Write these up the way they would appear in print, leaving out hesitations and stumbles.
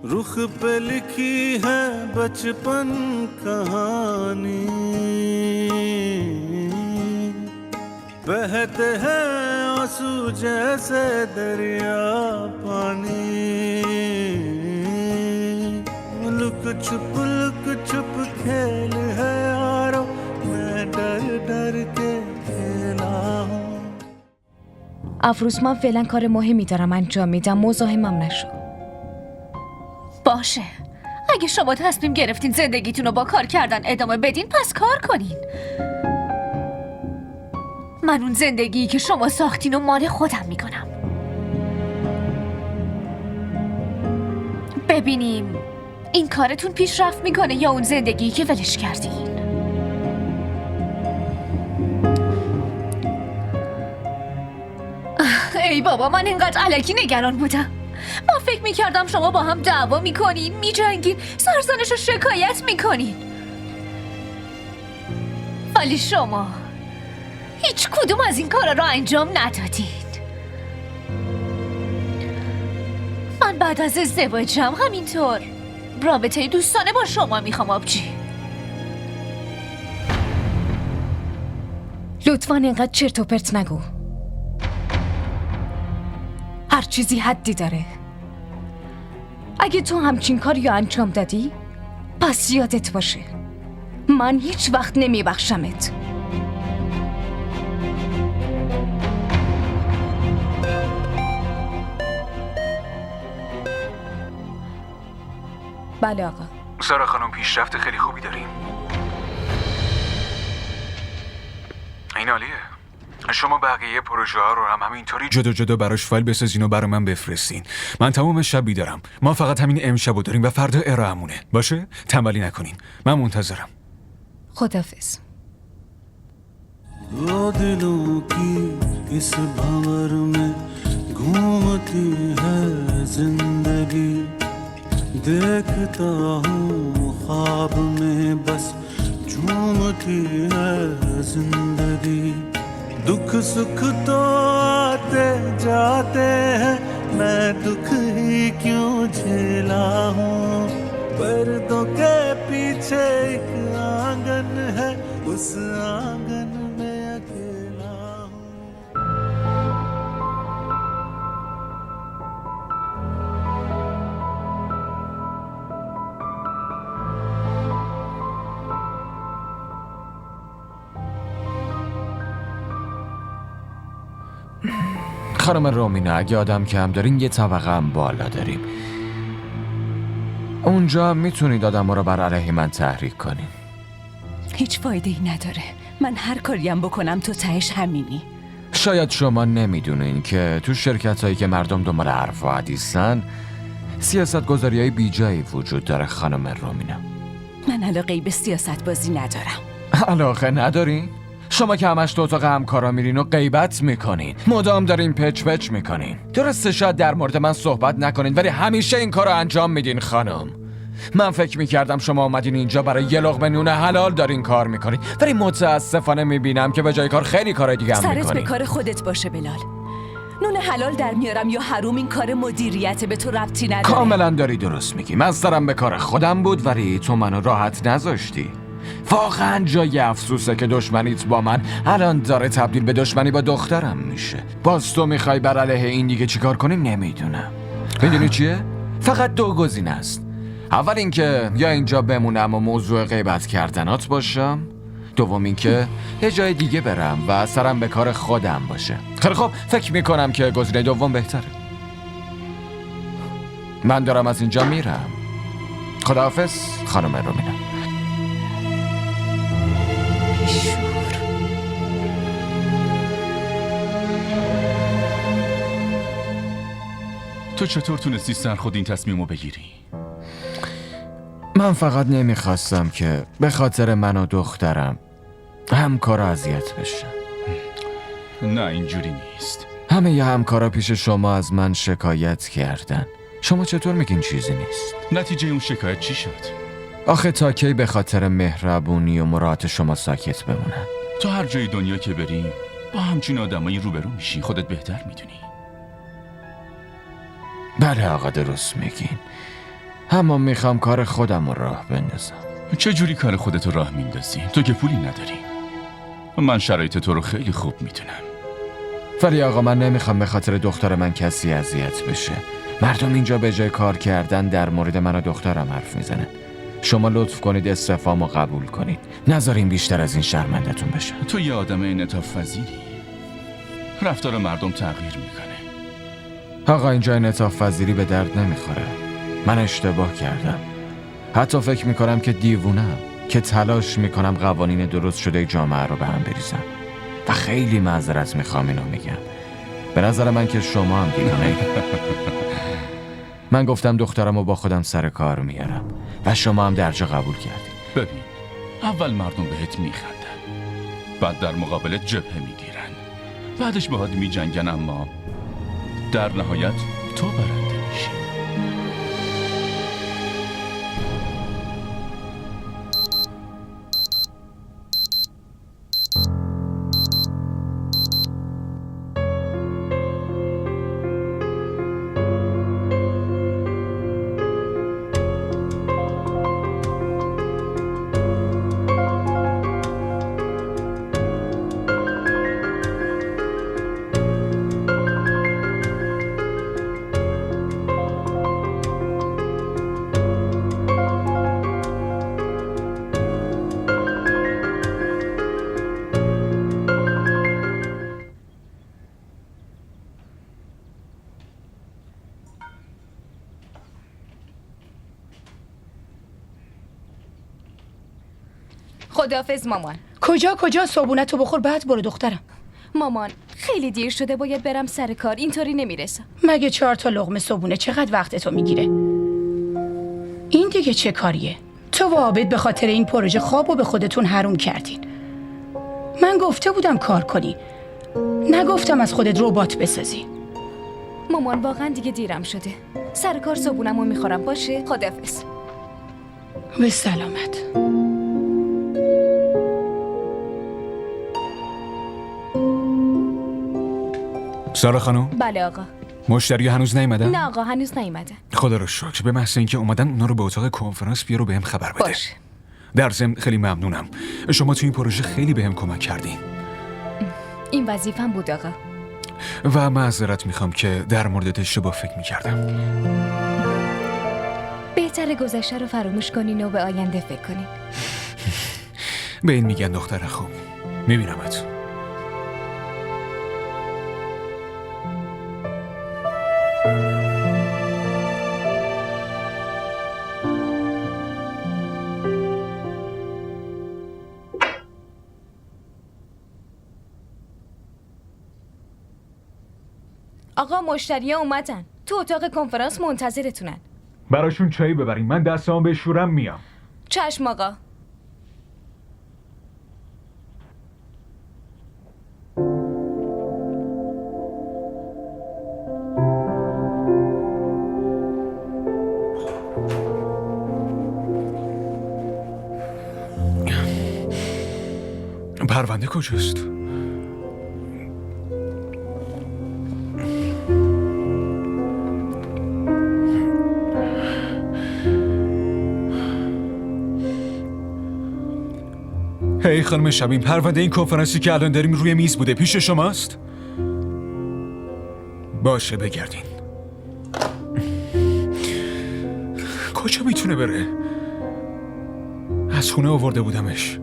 रुख पे लिखी है बचपन कहानी, बहते हैं आंसू जैसे दरिया पानी, लुक छुप खेल है यारो, मैं डर डर के खेला हूँ. افروز من فعلا کار مهمی دارم انجام میدم، مزاحمم نشو. باشه، اگه شما تصمیم گرفتین زندگیتون رو با کار کردن ادامه بدین پس کار کنین. من اون زندگی که شما ساختین و مال خودم میکنم. ببینیم این کارتون پیشرفت میکنه یا اون زندگی که ولش کردین. ای بابا، من اینقدر الکی نگران بودم. من فکر میکردم شما با هم دعوا میکنین، میجنگین، سرزنش و شکایت میکنین، ولی شما هیچ کدوم از این کارا رو انجام ندادید. من بعد از ازدواجم همینطور رابطه دوستانه با شما میخوام آبجی. لطفاً اینقدر چرت و پرت نگو. هر چیزی حدی داره. اگه تو همچین کاری رو انجام دادی پس یادت باشه من هیچ وقت نمیبخشمت. بله آقا. سارا خانم پیشرفت خیلی خوبی داریم. این عالیه. شما بقیه پروژه ها رو هم همینطوری جدا جدا براش فایل بسازین و برا من بفرستین. من تمام شب بیدارم. ما فقط همین امشبو داریم و فردا ارائه‌مونه. باشه؟ تنبلی نکنین. من منتظرم. خداحافظ. दो दिलों की इस भंवर में घूमती है जिंदगी, देखता हूँ ख्वाब में बस झूमती है जिंदगी. दुख सुख तो आते जाते हैं, मैं दुख ही क्यों झेला हूँ. पर्दों के पीछे एक आंगन है, उस आंगन में अकेला हूँ. خانم رومینا، اگه آدم کم دارین یه طبقه هم بالا داریم. اونجا میتونید آدم رو بر علیه من تحریک کنین. هیچ فایده ای نداره. من هر کاریم بکنم تو تهش همینی. شاید شما نمیدونین که تو شرکت هایی که مردم دنبال حرف و حدیثن سیاست گذاری های بی جایی وجود داره خانم رومینا. من علاقه‌ای به سیاست بازی ندارم. علاقه ندارین؟ شما که همش تو اتاق همکارا میرین و غیبت میکنین، مدام دارین پچ پچ میکنین. درسته شاید در مورد من صحبت نکنین ولی همیشه این کارو انجام میدین خانم. من فکر میکردم شما اومدین اینجا برای یه لقمه نون حلال دارین کار میکنین، ولی متاسفانه میبینم که به جای کار خیلی کار دیگه هم میکنین. سرت به کار خودت باشه بلال. نون حلال در میارم یا حروم، این کار مدیریت، به تو ربطی نداره. کاملا داری درست میگی. من سرم به کار خودم بود ولی تو منو راحت نذاشتی. واقعا جای افسوسه که دشمنیت با من الان داره تبدیل به دشمنی با دخترم میشه. باز تو میخوای بر علیه این دیگه چیکار کنی نمیدونم. میدونی چیه؟ فقط دو گزینه است. اول اینکه یا اینجا بمونم و موضوع غیبت کردنات باشم، دوم اینکه یه جای دیگه برم و سرم به کار خودم باشه. خیلی خب، فکر میکنم که گزینه دوم بهتره. من دارم از اینجا میرم. خداحافظ خانم رومینا. تو چطور تونستی سر خود این تصمیمو بگیری؟ من فقط نمیخواستم که به خاطر من و دخترم همکارا اذیت بشن. نه اینجوری نیست. همه ی همکارا پیش شما از من شکایت کردن. شما چطور میگین چیزی نیست؟ نتیجه اون شکایت چی شد؟ آخه تا کی به خاطر مهربونی و مراعات شما ساکت بمونن؟ تو هر جای دنیا که بری با همچین آدمایی روبرو میشی، خودت بهتر میدونی. بله آقا درست میگین. اما میخوام کار خودم رو راه بندازم. چه جوری کار خودتو راه میندازی؟ تو که پولی نداری. من شرایط تو رو خیلی خوب میدونم. ولی آقا من نمیخوام به خاطر دختر من کسی اذیت بشه. مردم اینجا به جای کار کردن در مورد من و دخترم حرف میزنن. شما لطف کنید استعفامو قبول کنید. نذارین بیشتر از این شرمندتون بشه. تو یه آدم انعطاف پذیری. رفتار مردم تغییر میکنه. آقا اینجا انعطاف پذیری به درد نمیخوره. من اشتباه کردم. حتی فکر میکنم که دیوونم که تلاش میکنم قوانین درست شده جامعه رو به هم بریزم و خیلی معذرت میخوام اینو میگم. به نظر من که شما هم دیوونه. من گفتم دخترم رو با خودم سر کار میارم و شما هم درجا قبول کردید. ببین، اول مردم بهت میخندن، بعد در مقابلت جبهه میگیرن، بعدش باهات میجنگن، اما در نهایت تو برنده میشی. خداحافظ مامان. کجا صبونتو بخور بعد برو دخترم. مامان خیلی دیر شده، باید برم سر کار، اینطوری نمیرسم. مگه 4 تا لقمه صبونه چقدر وقتتو میگیره؟ این دیگه چه کاریه؟ تو و عابد به خاطر این پروژه خوابو به خودتون حروم کردین. من گفته بودم کار کنی، نگفتم از خودت ربات بسازی. مامان واقعا دیگه دیرم شده، سر کار صبونمو میخورم. باشه، خداحافظ. به سلامت. سارا خانم؟ بله آقا. مشتری هنوز نیومدن؟ نه آقا، هنوز نیومده. خدا رو شکر. به محض اینکه اومدن اونا رو به اتاق کنفرانس بیار و بهم خبر بده. باشه. در ضمن خیلی ممنونم، شما تو این پروژه خیلی بهم کمک کردین. این وظیفه‌م بود آقا. و معذرت میخوام که در موردت اشتباه فکر میکردم. بهتره گذشته رو فراموش کنین و به آینده فکر کنین. به این میگن دختر خوب. میبینمت. آقا مشتری‌ها اومدن، تو اتاق کنفرانس منتظرتونن. براشون چایی ببرین، من دستام بشورم میام. چشم آقا. پرونده کجاست؟ هی خانم شبیم، پرونده این کنفرانسی که الان داریم روی میز بوده، پیش شماست؟ باشه بگردین. کجا میتونه بره؟ از خونه آورده بودمش.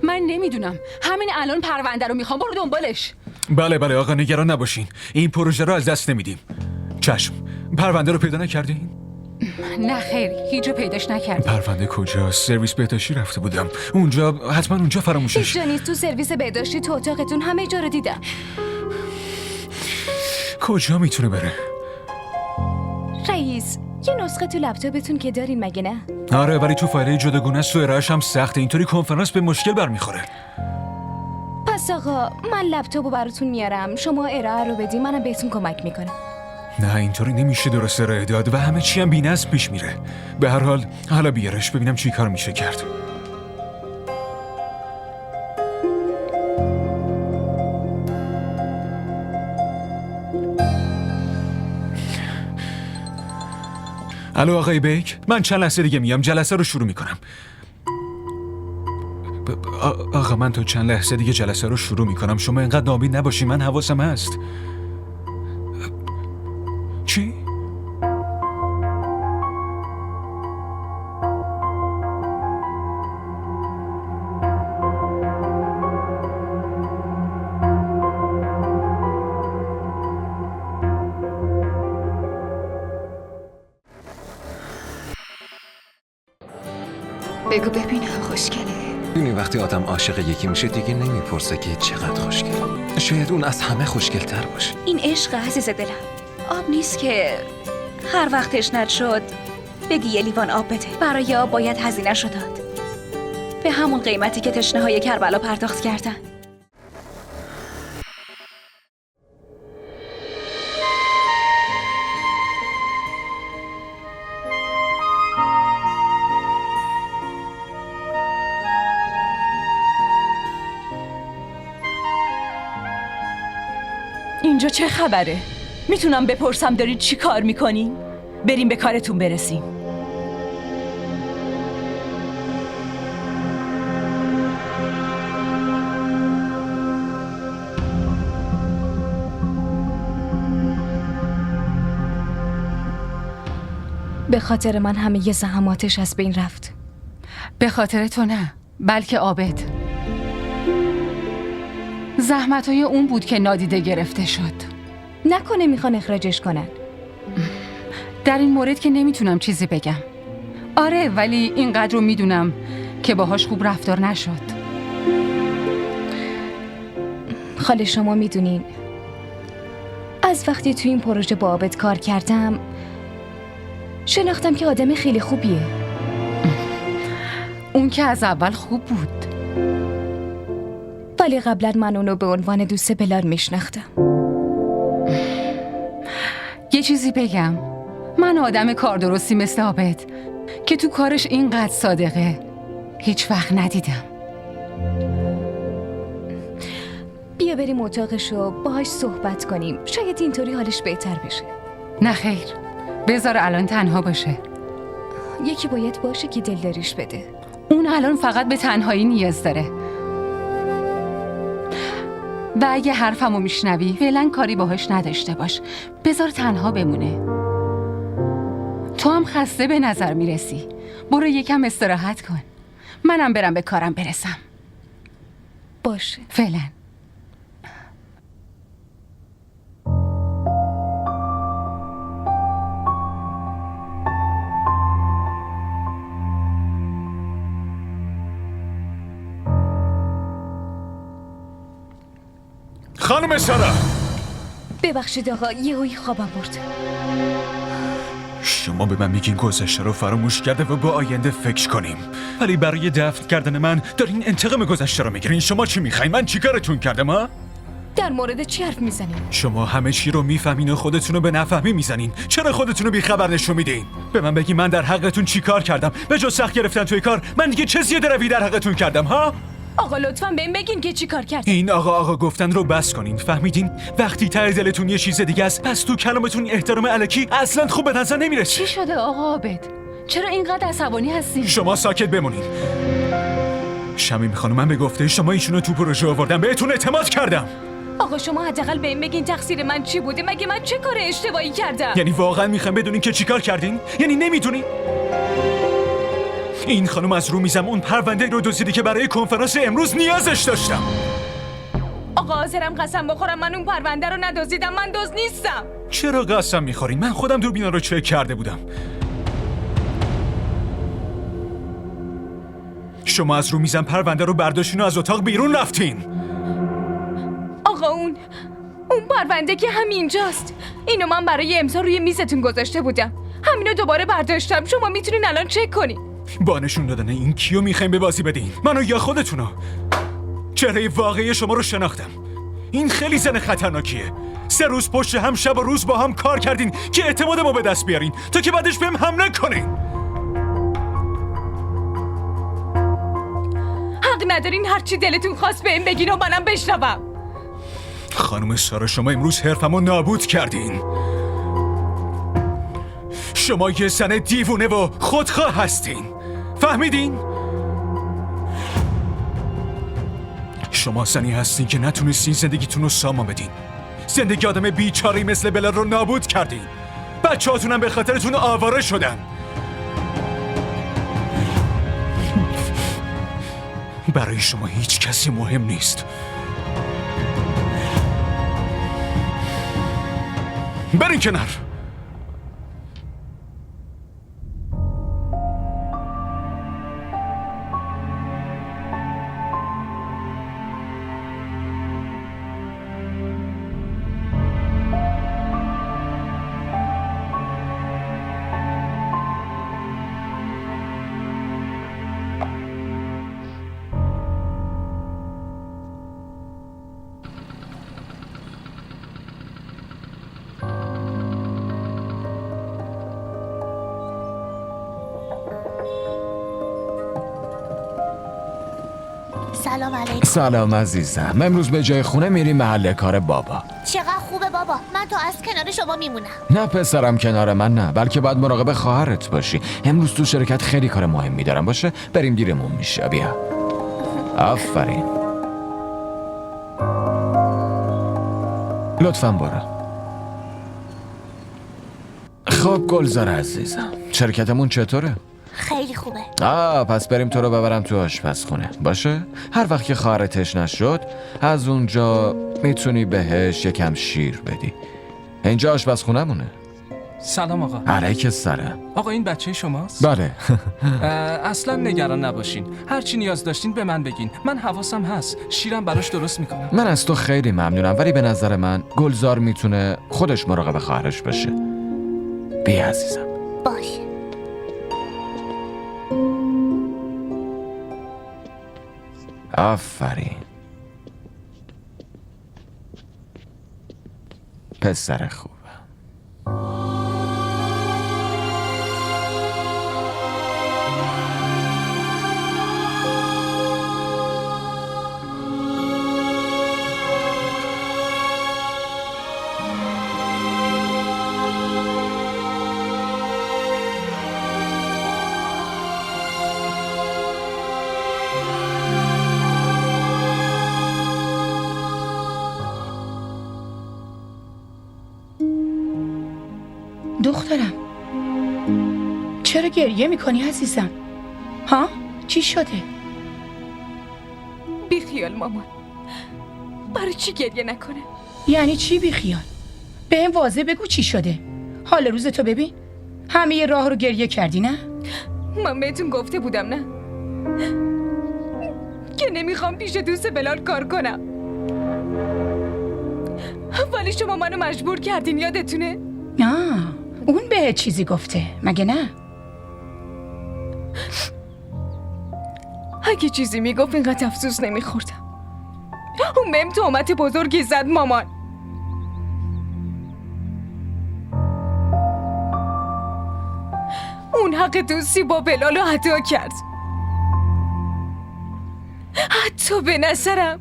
من نمیدونم، همین الان پرونده رو میخوام، برو دنبالش. بله آقا، نگران نباشین، این پروژه رو از دست نمیدیم. چشم. پرونده رو پیدا نکردین؟ نه خیر، هیچ جا پیداش نکردم. پرونده کجاست؟ سرویس بهداشتی رفته بودم اونجا، حتما اونجا فراموشش. هیچ جا نیست. تو سرویس بهداشتی، تو اتاقتون، همه جا رو دیدم. کجا میتونه بره؟ رئیس، یه نسخه تو لپتاپتون که دارین مگه نه؟ آره، ولی تو فایل جداگونه است و ارائه‌اش هم سخته، اینطوری کنفرانس به مشکل برمیخوره. پس آقا من لپتاپو براتون میارم، شما ارائه رو بدین، منم بهتون کمک میکنم. نه اینطوری نمیشه درست ارائه داد و همه چی هم بی‌نظم پیش میره. به هر حال حالا بیارش ببینم چی کار میشه کرد. الو آقای بیک، من چند لحظه دیگه میام، جلسه رو شروع میکنم. آقا من تو چند لحظه دیگه جلسه رو شروع میکنم، شما اینقدر ناامید نباشی، من حواسم هست. چی؟ بگو ببینم خوشگله. می‌دونی وقتی آدم عاشق یکی میشه دیگه نمیپرسه که چقدر خوشگل. شاید اون از همه خوشگل‌تر باشه. این عشق عزیز دلم آب نیست که هر وقت تشنت شد بگی یه لیوان آب بده. برای آب باید هزینه شد داد، به همون قیمتی که تشنه های کربلا پرداخت کردن. اینجا چه خبره؟ میتونم بپرسم دارید چی کار میکنین؟ بریم به کارتون برسیم. به خاطر من همه ی زحماتش از بین رفت. به خاطر تو نه، بلکه عابد. زحمتهای اون بود که نادیده گرفته شد. نکنه میخوان اخراجش کنن. در این مورد که نمیتونم چیزی بگم. آره، ولی اینقدر رو میدونم که باهاش خوب رفتار نشد. خاله شما میدونین از وقتی تو این پروژه با عابد کار کردم شناختم که آدم خیلی خوبیه. اون که از اول خوب بود، ولی قبلا من اونو به عنوان دوست بلال میشناختم. یه چیزی بگم، من آدم کار درستی مثل عابد که تو کارش اینقدر صادقه هیچ وقت ندیدم. بیا بریم اتاقشو باهاش صحبت کنیم، شاید اینطوری حالش بهتر بشه. نه خیر، بذار الان تنها باشه. یکی باید باشه که دلداریش بده. اون الان فقط به تنهایی نیاز داره. و اگه حرفمو میشنوی فعلا کاری باهاش نداشته باش، بذار تنها بمونه. تو هم خسته به نظر میرسی، برو یکم استراحت کن، منم برم به کارم برسم. باشه فعلا. خانم سارا، ببخشید آقا، یهویی خوابم برد. شما به من میگین گذشته رو فراموش کرده و با آینده فکر کنیم، ولی برای دفن کردن من دارین انتقام گذشته رو میگیرین. شما چی میخواین؟ من چیکارتون کردم ها؟ در مورد چی حرف میزنین؟ شما همه چی رو میفهمین و خودتون رو به نفهمی میزنین. چرا خودتون رو بیخبر نشون میدین؟ به من بگین من در حقتون چیکار کردم؟ به جز سخت گرفتن توی کار من دیگه چه زیاده روی در حقتون کردم ها؟ آقا لطفاً بهم بگین که چی کار کردین. این آقا گفتن رو بس کنین، فهمیدین؟ وقتی ته دلتون یه چیز دیگه است پس تو کلامتون احترام الکی اصلا خوب به نظر نمیرسه. چی شده آقا عابد؟ چرا اینقدر عصبانی هستین؟ شما ساکت بمونین. شمیم خانم، من به گفته شما ایشونو تو پروژه آوردم، بهتون اعتماد کردم. آقا شما حداقل بهم بگین تقصیر من چی بوده؟ مگه من چه کار اشتباهی کردم؟ یعنی واقعا میخوایم بدونین که چیکار کردین؟ یعنی نمیدونین؟ این خانم از رو میزم اون پرونده رو دزدیدی که برای کنفرانس امروز نیازش داشتم. آقا حاضرم قسم بخورم من اون پرونده رو ندزدیدم، من دزد نیستم. چرا قسم میخورین؟ من خودم دوربینا رو چک کرده بودم. شما از رو میزم پرونده رو برداشتین و از اتاق بیرون رفتین. آقا اون پرونده که همینجاست. اینو من برای امضا روی میزتون گذاشته بودم، همینو دوباره برداشتم. شما میتونین الان چک کنین. با نشون دادن این کیو میخوایم به بازی بدین؟ منو یا خودتونو؟ چهره واقعی شما رو شناختم. این خیلی زن خطرناکیه. 3 روز پشت هم شب و روز با هم کار کردین که اعتماد ما به دست بیارین تا که بعدش بهم حمله کنین. حق ندارین هرچی دلتون خواست بهم بگین و منم بشنوم. خانم سارا، شما امروز حرفمو نابود کردین. شما یه زن دیوونه و خودخواه هستین. فهمیدین؟ شما زنی هستین که نتونستین زندگیتون رو سامان بدین. زندگی آدم بیچاری مثل بلال رو نابود کردین. بچه هاتونم به خاطرتون آواره شدن. برای شما هیچ کسی مهم نیست. برین کنار. سلام علیکم. سلام عزیزم. امروز به جای خونه میریم محل کار بابا. چقدر خوبه بابا. من تا از کنار شما میمونم. نه پسرم، کنار من نه، بلکه باید مراقب خواهرت باشی. امروز تو شرکت خیلی کار مهمی دارم. باشه بریم، دیرمون میشه. بیا. آفرین. لطفاً برو. خب گلزار عزیزم، شرکتمون چطوره؟ خیلی خوبه. پس بریم تو رو ببرم تو آشپزخونه. باشه؟ هر وقت که خواهرت تشنه شد از اونجا میتونی بهش یکم شیر بدی. اینجا آشپزخونه‌مونه. سلام آقا. علیک السلام. آقا این بچه شماست؟ بله. اصلا نگران نباشین. هر چی نیاز داشتین به من بگین. من حواسم هست. شیرم براش درست میکنم. من از تو خیلی ممنونم، ولی به نظر من گلزار میتونه خودش مراقب خواهرش باشه. بیا عزیزم. باش. آفرین. پسر خوبه. دخترم چرا گریه میکنی عزیزم؟ ها؟ چی شده؟ بی خیال مامان. برای چی گریه نکنه؟ یعنی چی بی خیال؟ به این واضح بگو چی شده؟ حال روزتو ببین. همه ی راه رو گریه کردی نه؟ من بهتون گفته بودم نه که نمیخوام پیش دوست بلال کار کنم، ولی شما منو مجبور کردین. یادتونه؟ اون به چیزی گفته مگه نه؟ اگه چیزی میگفت اینقدر افسوس نمیخوردم. اون بهم تهمت بزرگی زد مامان. اون حق دوستی با بلال رو ادا کرد. حتی به نظرم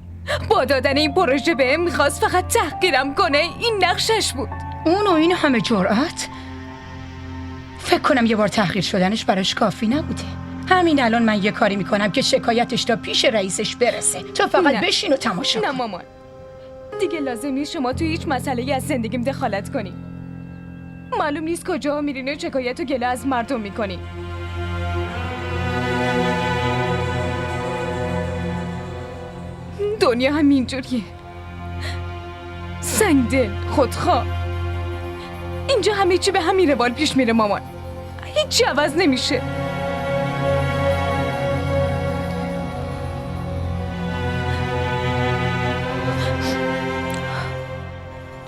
با دادن این پروژه بهم میخواست فقط تحقیرم کنه. این نقشش بود. اون و این همه جرأت؟ فکر کنم یه بار تحقیر شدنش براش کافی نبوده. همین الان من یه کاری میکنم که شکایتش تا پیش رئیسش برسه. تو فقط بشین و تماشا کن. نه مامان، دیگه لازم نیست شما تو هیچ مسئله‌ای از زندگیم دخالت کنی. معلوم نیست کجا میرین و شکایت و گله از مردم میکنی. دنیا هم اینجوریه، سنگدل، خودخواه. اینجا همه چی به همین روال پیش میره مامان. هیچی عوض نمیشه.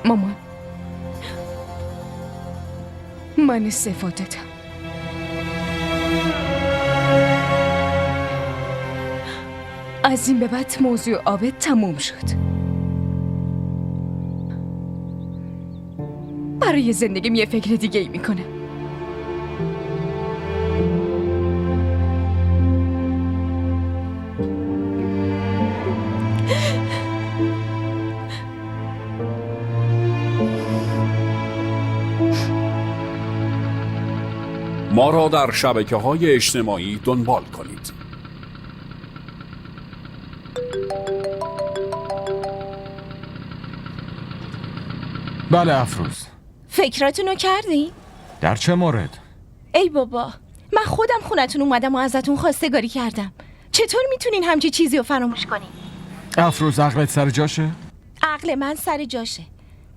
مامان، من استعفا دادم. از این به بعد موضوع عابد تموم شد. برای زندگیم یه فکر دیگه ای میکنم. ما را در شبکه‌های اجتماعی دنبال کنید. بله افروز. فکراتونو کردی؟ در چه مورد؟ ای بابا، من خودم خونتون اومدم و ازتون خواستگاری کردم. چطور میتونین همچی چیزی رو فراموش کنین؟ افروز عقلت سر جاشه؟ عقل من سر جاشه.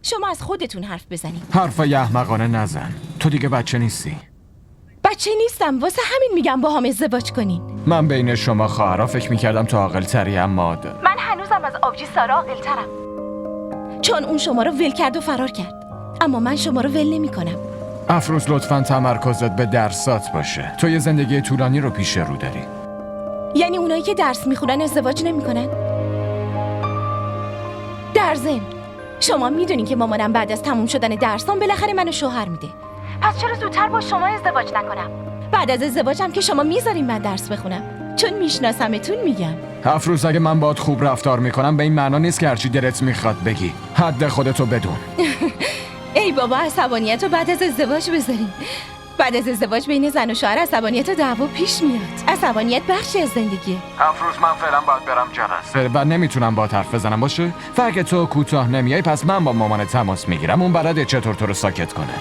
شما از خودتون حرف بزنین. حرفای احمقانه نزن. تو دیگه بچه نیستی. بچه نیستم، واسه همین میگم با هم ازدواج کنین. من بین شما خواهرها فکر میکردم تو عاقل تری، اما من هنوزم از آبجی سارا عاقل ترم، چون اون شما رو ول کرد و فرار کرد. اما من شما رو ول نمی کنم. افروز لطفاً تمرکزت به درسات باشه. تو یه زندگی طولانی رو پیش رو داری. یعنی اونایی که درس میخونن ازدواج نمیکنن؟ در ضمن شما میدونین که مامانم بعد از تموم شدن درسام بالاخره منو شوهر میده. پس چرا زودتر با شما ازدواج نکنم؟ بعد از ازدواجم که شما میذارین من درس بخونم، چون میشناسمتون میگم. افروز اگه من باهات خوب رفتار میکنم به این معنا نیست که هرچی دلت میخواد بگی. حد خودتو بدون. ای بابا، عصبانیت رو بعد از ازدواج بذارین. بعد از ازدواج بین زن و شوهر عصبانیت و دعوا پیش میاد. عصبانیت بخشی از زندگیه. افروز من فعلا باید برم جلسه و نمیتونم با حرف بزنم باشه. و اگه تو کوتاه نمیای پس من با مامان تماس میگیرم. اون بلده چطور تو رو ساکت کنه.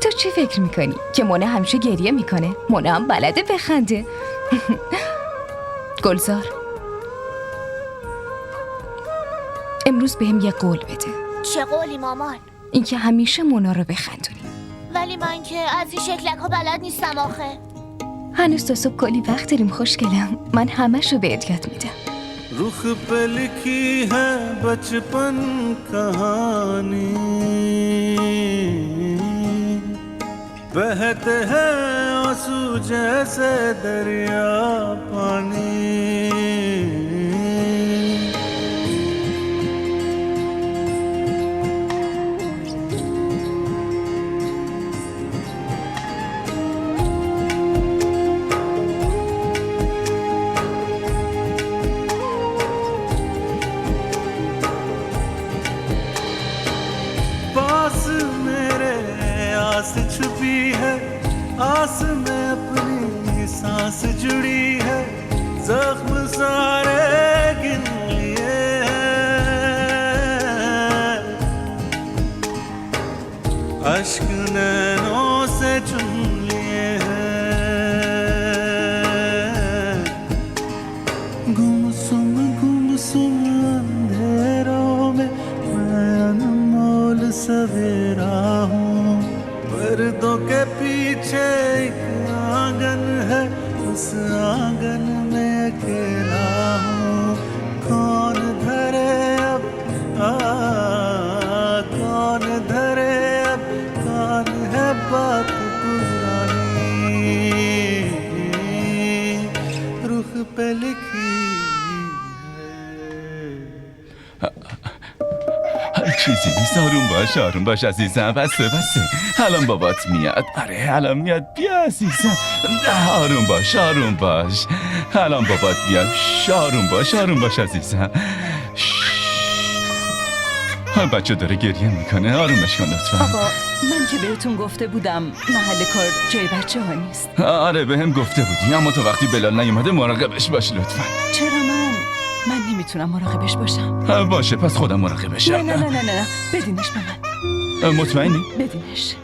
تو چی فکر میکنی؟ که مونا همیشه گریه میکنه؟ مونا هم بلده بخنده. گلزار، امروز بهم یه قول بده. چه قولی مامان؟ اینکه همیشه مونا رو بخندونی. ولی من که از این شکلک ها بلد نیستم آخه. هنوز تا صبح کلی وقت داریم خوشگلم. من همش رو بهت یاد میدم. रुख पे लिखी है बचपन कहानी, बहते हैं आंसू जैसे दरिया पानी. आस छुपी है, आस में अपनी सांस जुड़ी है, जख्म सारे गिन लिए हैं, अश्क नैनों से चुन लिए हैं. गुमसुम अंधेरों में मैं अनमोल सवेरा हूँ. पर्दों के पीछे एक आंगन है, उस आंगन में अकेला हूँ. कौन धरे अब कौन धरे अब, कौन है बात पुरानी, रुख पे लिखी چیزی نیست. آروم باش عزیزم. بسه الان بابات میاد. آره الان میاد. بیا عزیزم. آروم باش الان بابات میاد. آروم باش عزیزم. بچه داره گریه میکنه. آرومش کن لطفا. آقا من که بهتون گفته بودم محل کار جای بچه ها نیست. آره بهم گفته بودی، اما تو وقتی بلال نیومده مراقبش باش لطفا. چرا من نمیتونم مراقبش باشم. باشه پس خودم مراقبشم. نه بدینش به من. مطمئنی؟ بدینش.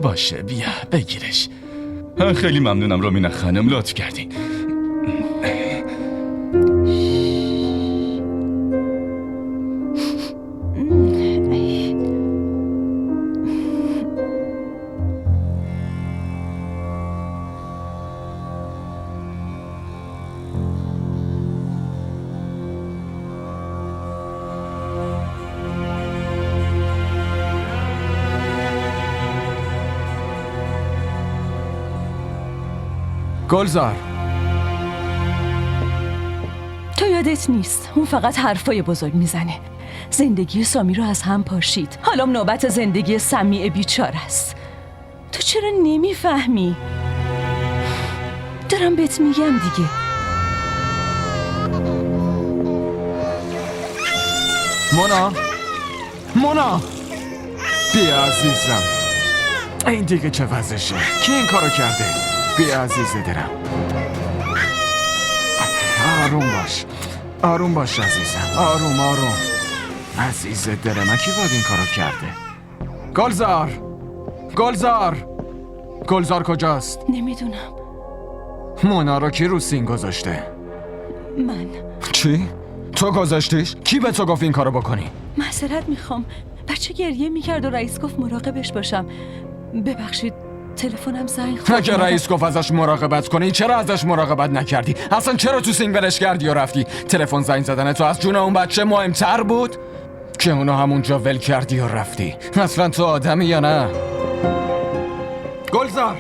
باشه بیا بگیرش. خیلی ممنونم رومینا خانم، لطف کردین. گلزار، تو یادت نیست اون فقط حرفای بزرگ میزنه. زندگی سامی رو از هم پاشید. حالا نوبت زندگی سمیع بیچاره است. تو چرا نمیفهمی؟ دارم بهت میگم دیگه. مونا بیا عزیزم. این دیگه چه وضعشه؟ کی این کارو کرده؟ بیا عزیز دلم. آروم باش عزیزم. آروم عزیز دل من. کی بود این کارو کرده؟ گلزار کجاست؟ نمیدونم. مونا رو کی رو سین گذاشته؟ من. چی؟ تو گذاشتیش؟ کی به تو گفت این کارو بکنی؟ معذرت میخوام. بچه گریه میکرد و رئیس گفت مراقبش باشم. ببخشید تلفنم زنگ خورد. اگه رئیس گفت ازش مراقبت کنی چرا ازش مراقبت نکردی؟ اصلا چرا تو سینگ ولش کردی و رفتی؟ تلفن زنگ زدن تو از جون اون بچه مهمتر بود؟ که اونو همونجا ول کردی و رفتی. اصلا تو آدمی یا نه؟ گلزار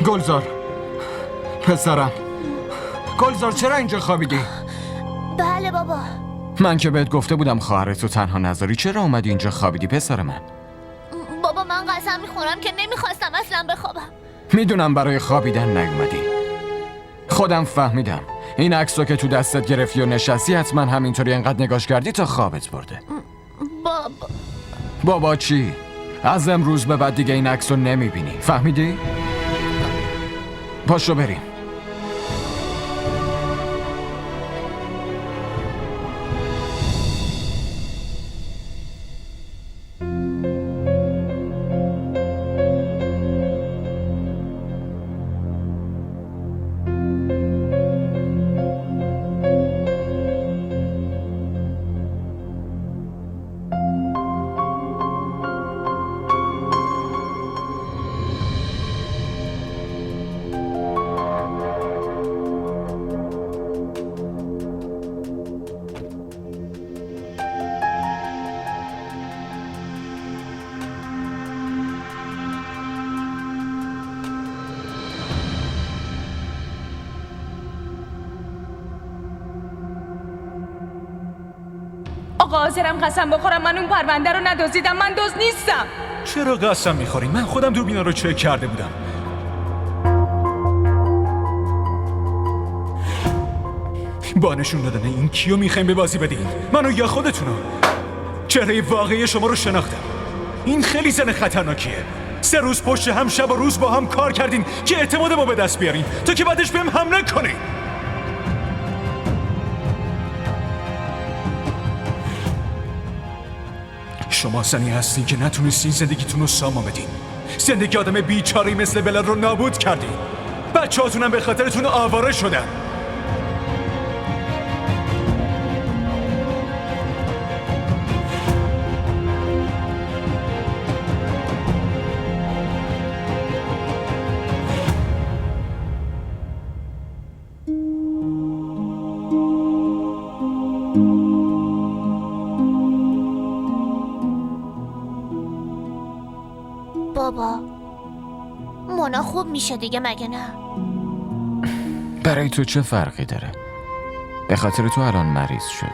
گلزار پسرم. گلزار چرا اینجا خوابیدی؟ بله بابا. من که بهت گفته بودم خواهرتو تنها نذاری. چرا اومدی اینجا خوابیدی پسر من؟ بابا من قسم میخورم که نمیخواستم اصلا بخوابم. میدونم برای خوابیدن نیومدی. خودم فهمیدم. این عکسو که تو دستت گرفتی و نشستی حتما همینطوری انقدر نگاش کردی تا خوابت برده. بابا چی؟ از امروز به بعد دیگه این عکسو نمیبینی. فهمیدی؟ پاشو بریم. آقا حاضرم قسم بخورم من اون پرونده رو ندزدیدم. من دزد نیستم. چرا قسم میخوری؟ من خودم دوربینا رو چک کرده بودم. با نشون دادن این کیو میخوایم به بازی بدین؟ منو یا خودتونو؟ چهره واقعی شما رو شناختم. این خیلی زن خطرناکیه. 3 روز پشت هم شب و روز با هم کار کردین که اعتماد ما به دست بیارین تا که بعدش بهم حمله کنین. شما زنی هستین که نتونستین زندگیتون رو سامان بدین. زندگی آدم بیچاره‌ای مثل بلال رو نابود کردین. بچه‌هاتونم به خاطرتون آواره شدن. بابا مونا خوب میشه دیگه مگه نه؟ برای تو چه فرقی داره؟ به خاطر تو الان مریض شده.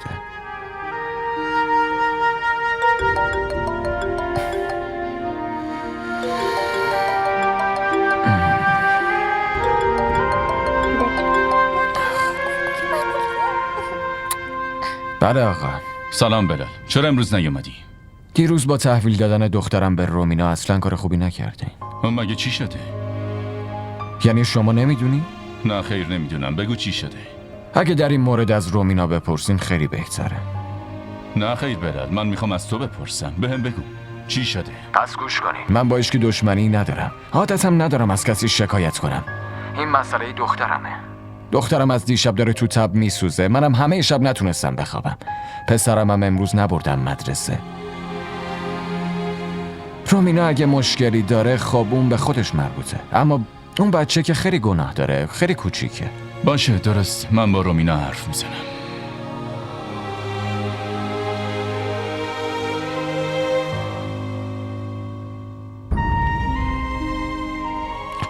بله آقا. سلام بلال، چرا امروز نیومدی؟ دیروز با تحویل دادن دخترم به رومینا اصلا کار خوبی نکردی. اون مگه چی شده؟ یعنی شما نمیدونی؟ نه خیر نمیدونم، بگو چی شده. اگه در این مورد از رومینا بپرسین خیلی بهتره. نه خیر برد، من میخوام از تو بپرسم. بهم بگو چی شده. پس گوش کنی. من با هیچکی دشمنی ندارم. عادتم ندارم از کسی شکایت کنم. این مسئله دخترمه. دخترم از دیشب داره تو تب میسوزه. منم همه شب نتونستم بخوابم. پسرم هم امروز نبردم مدرسه. رومینا اگه مشکلی داره خب اون به خودش مربوطه. اما اون بچه که خیلی گناه داره، خیلی کوچیکه. باشه درست، من با رومینا حرف میزنم.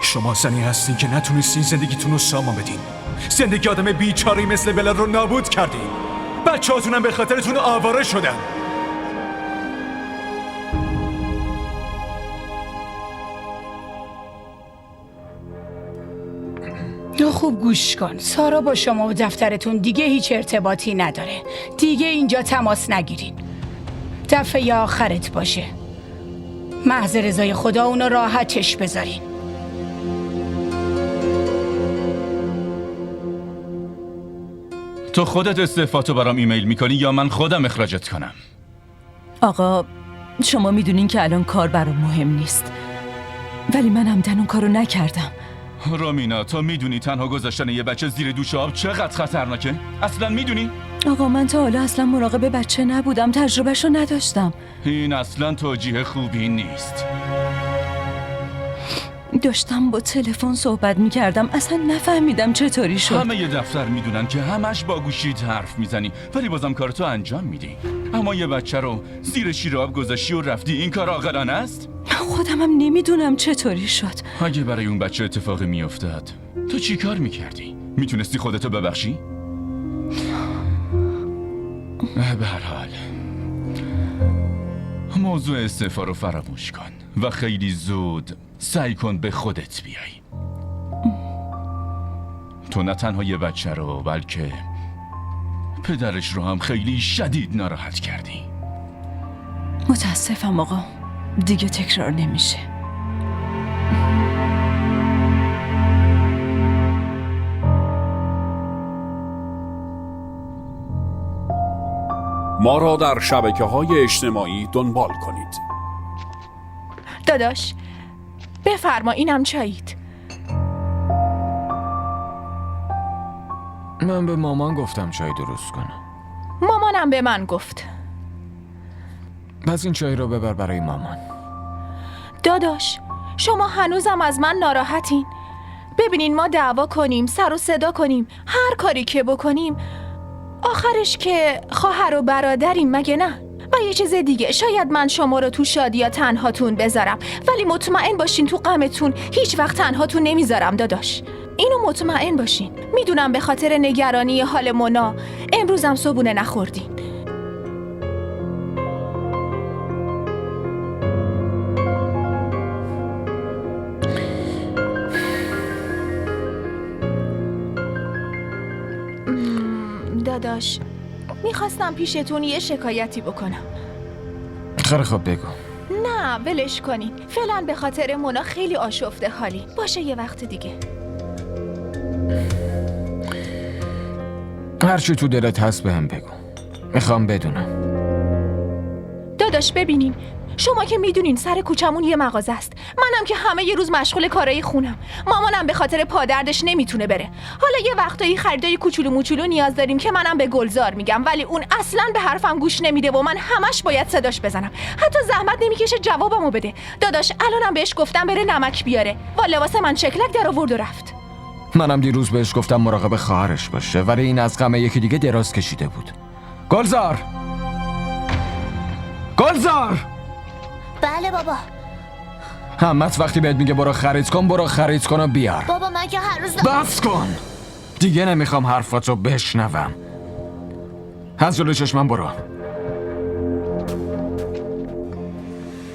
شما زنی هستین که نتونستین زندگیتون رو سامان بدین. زندگی آدم بیچاری مثل بلا رو نابود کردین. بچه هاتونم به خاطرتون آواره شدن. خوب گوش کن. سارا با شما و دفترتون دیگه هیچ ارتباطی نداره. دیگه اینجا تماس نگیرین. دفعه آخرت باشه. محض رضای خدا اونو راحتش بذارین. تو خودت استعفاتو برام ایمیل میکنی یا من خودم اخراجت کنم؟ آقا شما میدونین که الان کار برام مهم نیست، ولی من عمدن اون کارو نکردم. رومینا تو میدونی تنها گذاشتن یه بچه زیر دوش آب چقدر خطرناکه؟ اصلا میدونی؟ آقا من تا حالا اصلا مراقب بچه نبودم، تجربهشو نداشتم. این اصلا توجیه خوبی نیست. داشتم با تلفن صحبت میکردم، اصلا نفهمیدم چطوری شد. همه یه دفتر میدونن که همش با گوشیت حرف میزنی ولی بازم کارتو انجام میدی. اما یه بچه رو زیر شیر آب گذاشتی و رفتی، این کار عاقلانه است؟ خودمم نمیدونم چطوری شد. اگه برای اون بچه اتفاقی میافتاد تو چی کار میکردی؟ میتونستی خودتو ببخشی؟ به هر حال موضوع استعفا رو فراموش کن و خیلی زود سعی کن به خودت بیای. تو نه تنها یه بچه رو بلکه پدرش رو هم خیلی شدید ناراحت کردی. متاسفم آقا، دیگه تکرار نمیشه. ما را در شبکه‌های اجتماعی دنبال کنید. داداش بفرما، اینم چایید. من به مامان گفتم چای درست کنه. مامانم به من گفت. پس این چای رو ببر برای مامان. داداش شما هنوزم از من ناراحتین؟ ببینین ما دعوا کنیم، سر و صدا کنیم، هر کاری که بکنیم آخرش که خواهر و برادریم، مگه نه؟ و یه چیز دیگه، شاید من شما رو تو شادی یا تنهاتون بذارم ولی مطمئن باشین تو غمتون هیچ وقت تنهاتون نمیذارم داداش. اینو مطمئن باشین. میدونم به خاطر نگرانی حال مونا امروزم صبحونه نخوردین. داداش میخواستم پیشتون یه شکایتی بکنم. خیلی خب بگو. نه ولش کنین، فعلا به خاطر مونا خیلی آشفته حالی. باشه یه وقت دیگه. هرچی تو دلت هست بهم بگو، میخوام بدونم. داداش ببینین، شما که میدونین سر کوچمون یه مغازه است، منم که همه یه روز مشغول کارای خونم، مامانم به خاطر پادردش نمیتونه بره. حالا یه وقتایی خریدای کوچولو موچولو نیاز داریم که منم به گلزار میگم ولی اون اصلا به حرفم گوش نمیده و من همش باید صداش بزنم، حتی زحمت نمیکشه جوابمو بده. داداش الانم بهش گفتم بره نمک بیاره، با لباس من چکلک در آورد و رفت. منم دیروز بهش گفتم مراقب خواهرش باشه ولی این از غم یکی دیگه دراز کشیده بود. گلزار! گلزار! بله بابا. همت وقتی بهت میگه برو خرید کن، برو خرید کن و بیار. بابا من که هر روز بس کن! دیگه نمیخوام حرفاتو بشنوم. از جلوی چشمم برو.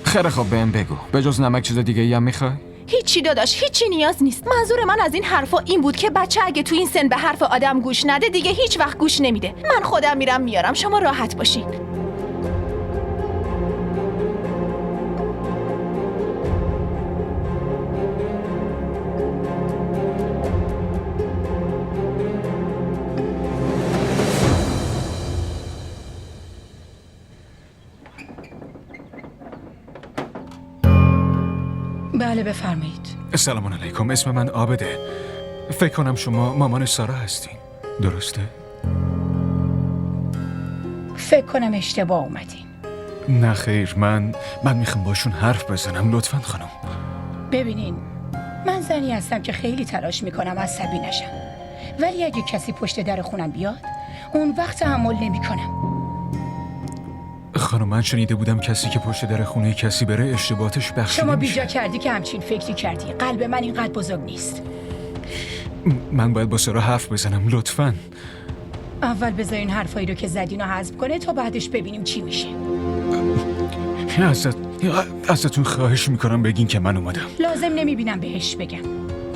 خیلی خب بهم بگو، به جز نمک چیز دیگه ای هم میخوای؟ هیچی داداش، هیچی نیاز نیست. منظور من از این حرفا این بود که بچه اگه تو این سن به حرف آدم گوش نده دیگه هیچ وقت گوش نمیده. من خودم میرم میارم، شما راحت باشین. بله بفرمایید. سلام علیکم، اسم من عابده. فکر کنم شما مامان سارا هستین، درسته؟ فکر کنم اشتباه اومدین. نه خیر، من میخوام باشون حرف بزنم، لطفاً خانم. ببینین، من زنی هستم که خیلی تلاش میکنم عصبی نشم، ولی اگه کسی پشت در خونم بیاد اون وقت تحمل نمیکنم. خانم من شنیده بودم کسی که پشت در خونه کسی بره اشتباهاتش بخشیده شما میشه. بیجا کردی که همچین فکری کردی. قلب من اینقدر بزرگ نیست. من باید با سارا حرف بزنم، لطفاً. اول بذارین حرفایی رو که زدین رو حذف کنه تا بعدش ببینیم چی میشه. ازتون خواهش میکنم بگین که من اومدم. لازم نمیبینم بهش بگم.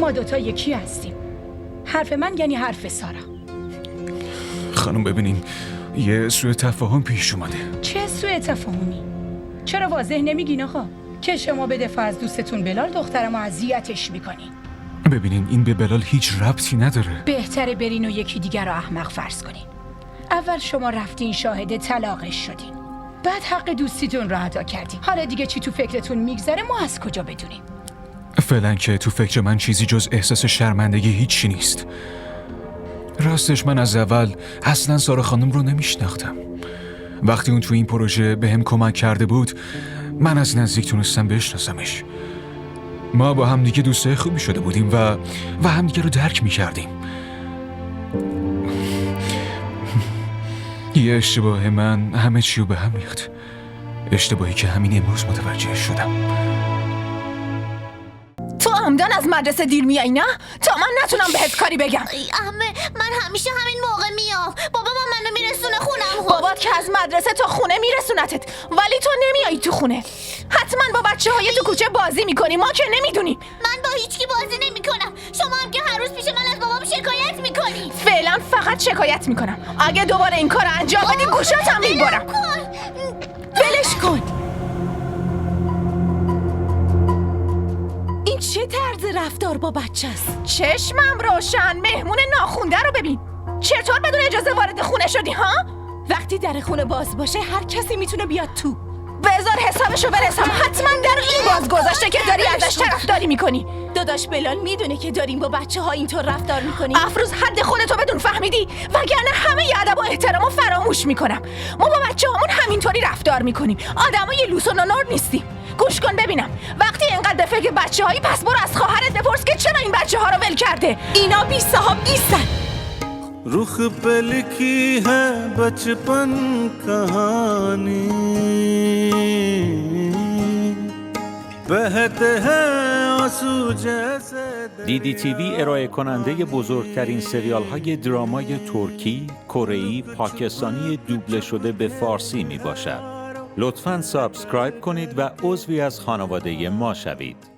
ما دوتا یکی هستیم. حرف من یعنی حرف سارا. خانم ببینین، یه سوء تفاهم پیش اومده. چه سوء تفاهمی؟ چرا واضح نمیگین آقا؟ که شما به دفاع از دوستتون بلال دخترمو اذیتش میکنین. ببینین این به بلال هیچ ربطی نداره. بهتره برین و یکی دیگر رو احمق فرض کنین. اول شما رفتین شاهد طلاقش شدین، بعد حق دوستیتون رو ادا کردین. حالا دیگه چی تو فکرتون میگذره ما از کجا بدونیم؟ فعلا که تو فکر من چیزی جز احساس شرمندگی هیچی نیست. راستش من از اول اصلا سارا خانم رو نمیشناختم. وقتی اون تو این پروژه به هم کمک کرده بود من از نزدیک تونستم بشناسمش. ما با هم دیگه دوستای خوبی شده بودیم و هم دیگه رو درک میکردیم. یه اشتباه من همه چی رو به هم ریخت. اشتباهی که همین امروز متوجه شدم. تو عمدن از مدرسه دیر میای نه؟ تا من نتونم بهت کاری بگم. عمه من همیشه همین موقع میام. بابا منو میرسونه خونم. بابات که از مدرسه تا خونه میرسونتت، ولی تو نمیایی تو خونه. حتما با بچه‌های تو کوچه بازی میکنی، ما که نمیدونیم. من با هیچکی بازی نمیکنم. شما هم که هر روز پیش من از بابام شکایت میکنی. فعلا فقط شکایت میکنم. اگه دوباره این کار انجام بدی گوشاتم میبرم. ولش کن. این چه طرز رفتار با بچه است؟ چشمم روشن، مهمون ناخونده رو ببین. چطور بدون اجازه وارد خونه شدی ها؟ وقتی در خونه باز باشه هر کسی میتونه بیاد تو. بذار حسابشو برسم. حتما در این باز گذاشته که داری ازش طرفداری میکنی. داداش بلال میدونه که داریم با بچه ها اینطور رفتار میکنیم. افروز حد خودتو بدون، فهمیدی؟ وگرنه همه ادب و احترامو فراموش میکنم. ما با بچه هامون همینطوری رفتار میکنیم. آدمای لوس و نونور نیستیم. گوش کن ببینم، وقتی اینقدر به فکر بچه هایی پس برو از خواهرت بپرس که چرا این بچه ها رو ول کرده. اینا بی صاحب نیستن. रुख पे लिखी है बचपन कहानी बहते हैं आंसू जैसे DDTV ارائه کننده بزرگترین سریال های درامای ترکی، کره‌ای، پاکستانی دوبله شده به فارسی می باشد. لطفاً سابسکرایب کنید و عضوی از خانواده ما شوید.